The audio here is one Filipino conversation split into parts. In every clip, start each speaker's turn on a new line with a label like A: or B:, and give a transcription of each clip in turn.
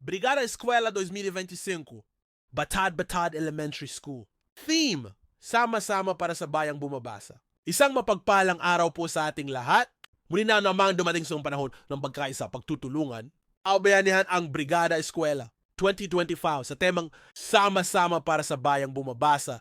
A: Brigada Eskwela 2025, Batad-Batad Elementary School. Theme, sama-sama para sa bayang bumabasa. Isang mapagpalang araw po sa ating lahat. Muli na namang dumating sa panahon ng pagkaisa, pagtutulungan. Abayanihan ang Brigada Eskwela 2025 sa temang sama-sama para sa bayang bumabasa.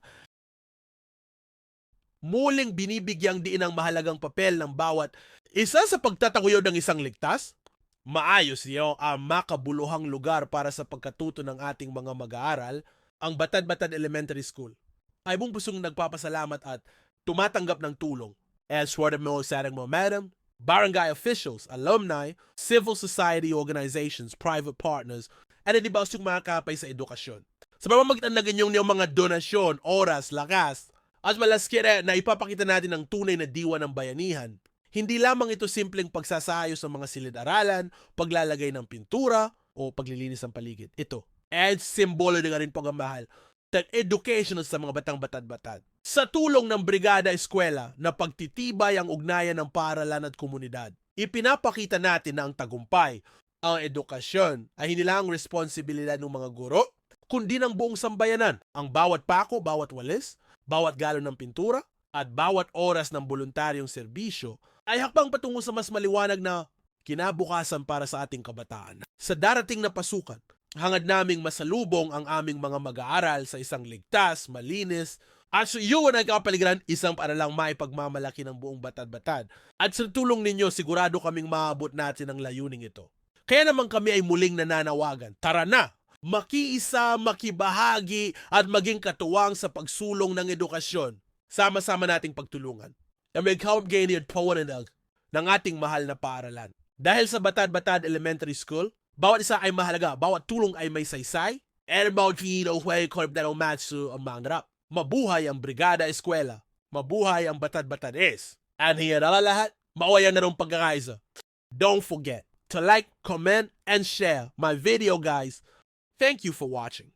A: Muling binibigyang diin ang mahalagang papel ng bawat isa sa pagtataguyod ng isang ligtas. Maayos niyo ang makabuluhang lugar para sa pagkatuto ng ating mga mag-aaral, ang Batad-Batad Elementary School. Ay buong pusong nagpapasalamat at tumatanggap ng tulong. As for the most exciting momentum, barangay officials, alumni, civil society organizations, private partners, at ibang mga kapay sa edukasyon. Sa pamamagitan ng inyong mga donasyon, oras, lakas, at malaskire na ipapakita natin ang tunay na diwa ng bayanihan. Hindi lamang ito simpleng pagsasayos ng mga silid-aralan, paglalagay ng pintura, o paglilinis ng paligid. Ito, and simbolo din rin pagmamahal ng education sa mga batang batad-batad. Sa tulong ng Brigada Eskwela na pagtitibay ang ugnayan ng paaralan at komunidad, ipinapakita natin na ang tagumpay, ang edukasyon ay hindi lang responsibilidad ng mga guro, kundi ng buong sambayanan. Ang bawat pako, bawat walis, bawat galon ng pintura, at bawat oras ng voluntaryong serbisyo ay hakbang patungo sa mas maliwanag na kinabukasan para sa ating kabataan. Sa darating na pasukan, hangad naming masalubong ang aming mga mag-aaral sa isang ligtas, malinis, at sa iyo na kapaligiran isang paaralang maipagmamalaki ng buong batad-batad. At sa tulong ninyo, sigurado kaming maabot natin ang layuning ito. Kaya naman kami ay muling nananawagan. Tara na! Makiisa, makibahagi, at maging katuwang sa pagsulong ng edukasyon. Sama-sama nating pagtulungan. Na may kaumgani at pawananag ng ating mahal na paaralan. Dahil sa Batad-Batad Elementary School, bawat isa ay mahalaga, bawat tulong ay may saysay, and bawat huwag korp na matsu ang mangrap. Mabuhay ang Brigada Eskwela. Mabuhay ang Batad-Batad is. And here na lahat, mawayan na rin pagkakaisa. Don't forget to like, comment, and share my video, guys. Thank you for watching.